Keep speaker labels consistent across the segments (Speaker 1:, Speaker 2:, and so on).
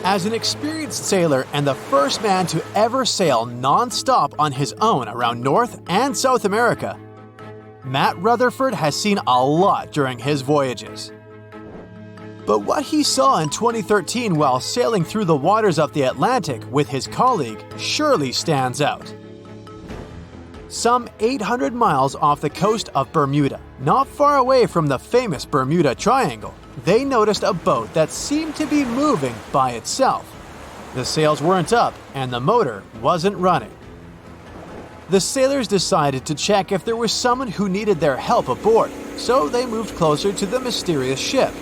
Speaker 1: As an experienced sailor and the first man to ever sail non-stop on his own around North and South America, Matt Rutherford has seen a lot during his voyages. But what he saw in 2013 while sailing through the waters of the Atlantic with his colleague surely stands out. Some 800 miles off the coast of Bermuda, not far away from the famous Bermuda Triangle, they noticed a boat that seemed to be moving by itself. The sails weren't up and the motor wasn't running. The sailors decided to check if there was someone who needed their help aboard, so they moved closer to the mysterious ship.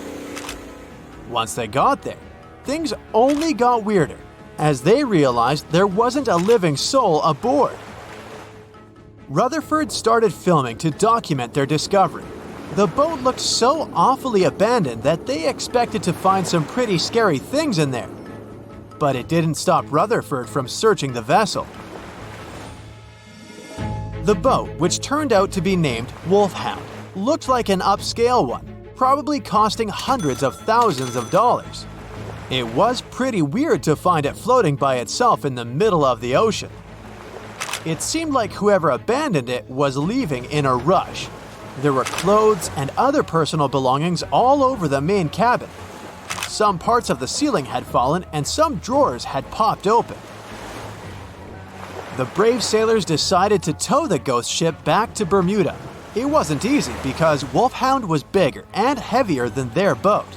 Speaker 1: Once they got there, things only got weirder, as they realized there wasn't a living soul aboard. Rutherford started filming to document their discovery. The boat looked so awfully abandoned that they expected to find some pretty scary things in there. But it didn't stop Rutherford from searching the vessel. The boat, which turned out to be named Wolfhound, looked like an upscale one, probably costing hundreds of thousands of dollars. It was pretty weird to find it floating by itself in the middle of the ocean. It seemed like whoever abandoned it was leaving in a rush. There were clothes and other personal belongings all over the main cabin. Some parts of the ceiling had fallen and some drawers had popped open. The brave sailors decided to tow the ghost ship back to Bermuda. It wasn't easy because Wolfhound was bigger and heavier than their boat.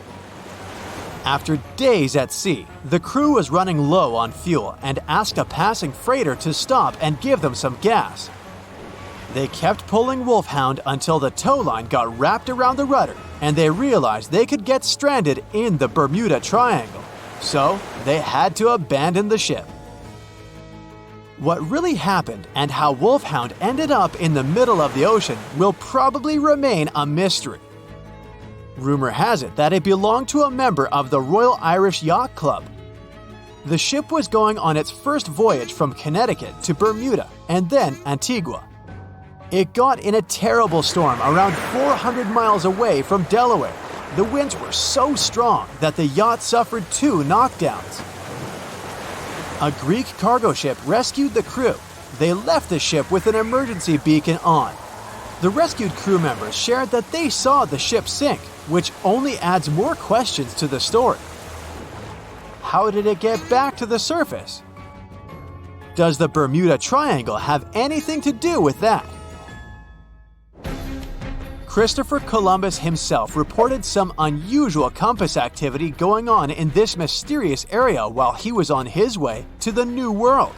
Speaker 1: After days at sea, the crew was running low on fuel and asked a passing freighter to stop and give them some gas. They kept pulling Wolfhound until the tow line got wrapped around the rudder and they realized they could get stranded in the Bermuda Triangle. So they had to abandon the ship. What really happened and how Wolfhound ended up in the middle of the ocean will probably remain a mystery. Rumor has it that it belonged to a member of the Royal Irish Yacht Club. The ship was going on its first voyage from Connecticut to Bermuda and then Antigua. It got in a terrible storm around 400 miles away from Delaware. The winds were so strong that the yacht suffered 2 knockdowns. A Greek cargo ship rescued the crew. They left the ship with an emergency beacon on. The rescued crew members shared that they saw the ship sink, which only adds more questions to the story. How did it get back to the surface? Does the Bermuda Triangle have anything to do with that? Christopher Columbus himself reported some unusual compass activity going on in this mysterious area while he was on his way to the New World.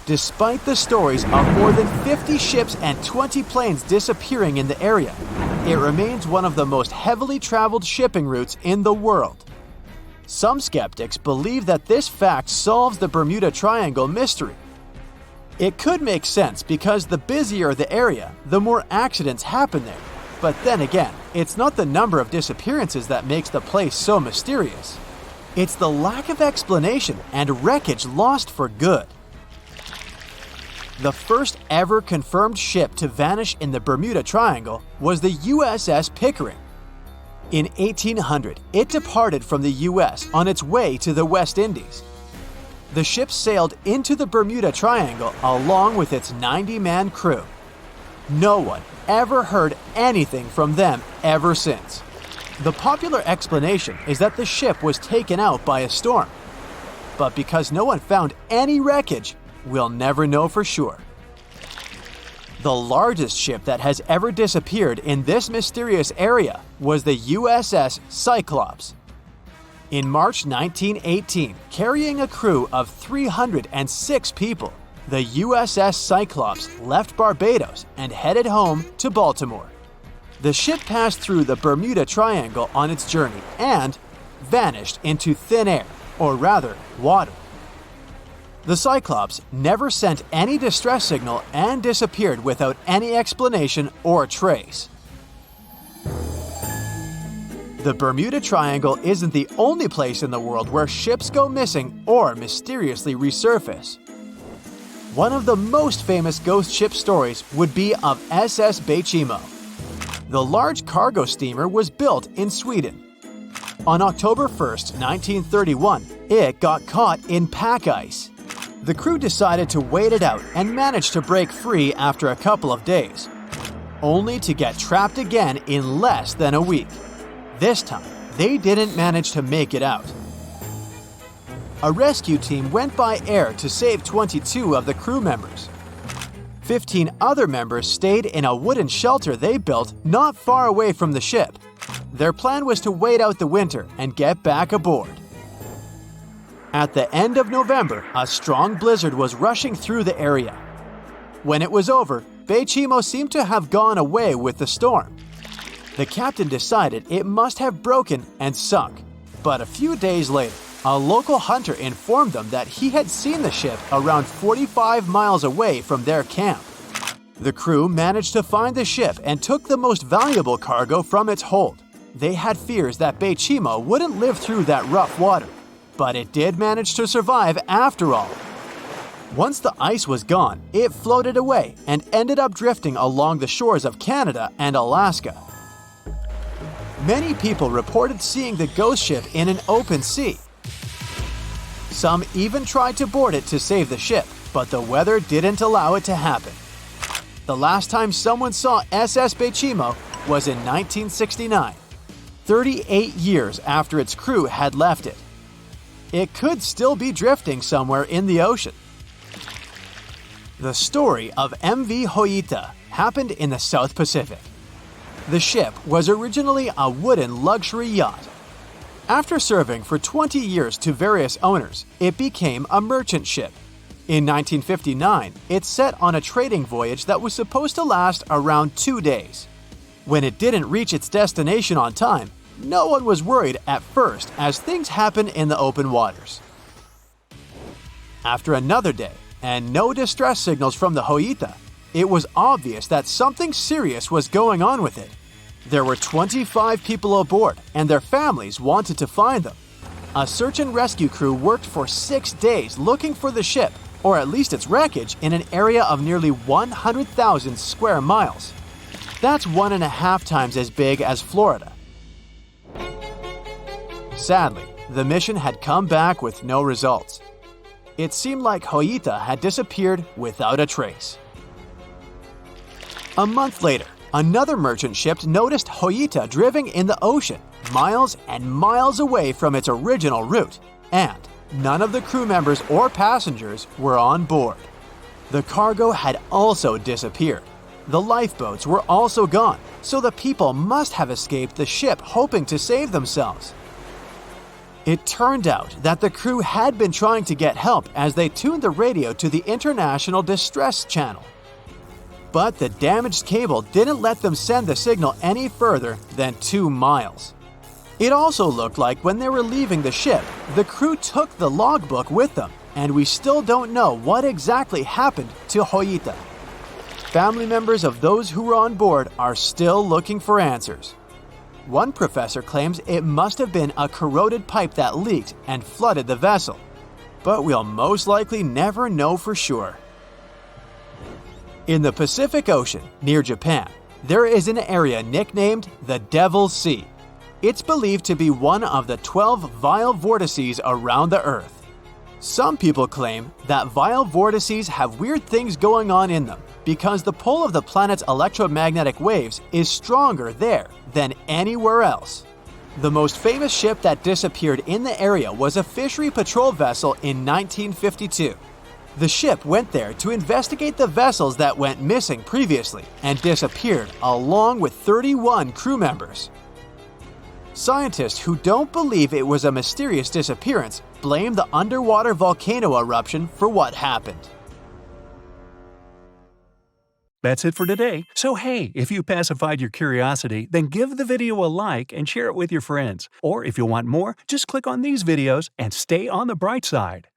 Speaker 1: Despite the stories of more than 50 ships and 20 planes disappearing in the area, it remains one of the most heavily traveled shipping routes in the world. Some skeptics believe that this fact solves the Bermuda Triangle mystery. It could make sense because the busier the area, the more accidents happen there. But then again, it's not the number of disappearances that makes the place so mysterious. It's the lack of explanation and wreckage lost for good. The first ever confirmed ship to vanish in the Bermuda Triangle was the USS Pickering. In 1800, it departed from the US on its way to the West Indies. The ship sailed into the Bermuda Triangle along with its 90-man crew. No one ever heard anything from them ever since. The popular explanation is that the ship was taken out by a storm. But because no one found any wreckage, we'll never know for sure. The largest ship that has ever disappeared in this mysterious area was the USS Cyclops. In March 1918, carrying a crew of 306 people, the USS Cyclops left Barbados and headed home to Baltimore. The ship passed through the Bermuda Triangle on its journey and vanished into thin air, or rather, water. The Cyclops never sent any distress signal and disappeared without any explanation or trace. The Bermuda Triangle isn't the only place in the world where ships go missing or mysteriously resurface. One of the most famous ghost ship stories would be of SS Bimo. The large cargo steamer was built in Sweden. On October 1st, 1931, it got caught in pack ice. The crew decided to wait it out and managed to break free after a couple of days, only to get trapped again in less than a week. This time, they didn't manage to make it out. A rescue team went by air to save 22 of the crew members. 15 other members stayed in a wooden shelter they built not far away from the ship. Their plan was to wait out the winter and get back aboard. At the end of November, a strong blizzard was rushing through the area. When it was over, Bimo seemed to have gone away with the storm. The captain decided it must have broken and sunk, but a few days later, a local hunter informed them that he had seen the ship around 45 miles away from their camp. The crew managed to find the ship and took the most valuable cargo from its hold. They had fears that Bimo wouldn't live through that rough water, but it did manage to survive after all. Once the ice was gone, it floated away and ended up drifting along the shores of Canada and Alaska. Many people reported seeing the ghost ship in an open sea. Some even tried to board it to save the ship, but the weather didn't allow it to happen. The last time someone saw SS Bimo was in 1969, 38 years after its crew had left it. It could still be drifting somewhere in the ocean. The story of MV Hoita happened in the South Pacific. The ship was originally a wooden luxury yacht. After serving for 20 years to various owners, it became a merchant ship. In 1959, it set on a trading voyage that was supposed to last around 2 days. When it didn't reach its destination on time, no one was worried at first, as things happen in the open waters. After another day, and no distress signals from the Hoita, it was obvious that something serious was going on with it. There were 25 people aboard, and their families wanted to find them. A search and rescue crew worked for 6 days looking for the ship, or at least its wreckage, in an area of nearly 100,000 square miles. That's 1.5 times as big as Florida. Sadly, the mission had come back with no results. It seemed like Hoita had disappeared without a trace. A month later, another merchant ship noticed Hoita drifting in the ocean, miles and miles away from its original route, and none of the crew members or passengers were on board. The cargo had also disappeared. The lifeboats were also gone, so the people must have escaped the ship hoping to save themselves. It turned out that the crew had been trying to get help as they tuned the radio to the International Distress Channel. But the damaged cable didn't let them send the signal any further than 2 miles. It also looked like when they were leaving the ship, the crew took the logbook with them, and we still don't know what exactly happened to Hoita. Family members of those who were on board are still looking for answers. One professor claims it must have been a corroded pipe that leaked and flooded the vessel, but we'll most likely never know for sure. In the Pacific Ocean, near Japan, there is an area nicknamed the Devil's Sea. It's believed to be one of the 12 vile vortices around the Earth. Some people claim that vile vortices have weird things going on in them because the pull of the planet's electromagnetic waves is stronger there than anywhere else. The most famous ship that disappeared in the area was a fishery patrol vessel in 1952. The ship went there to investigate the vessels that went missing previously and disappeared along with 31 crew members. Scientists who don't believe it was a mysterious disappearance blame the underwater volcano eruption for what happened.
Speaker 2: That's it for today. So hey, if you pacified your curiosity, then give the video a like and share it with your friends. Or if you want more, just click on these videos and stay on the bright side.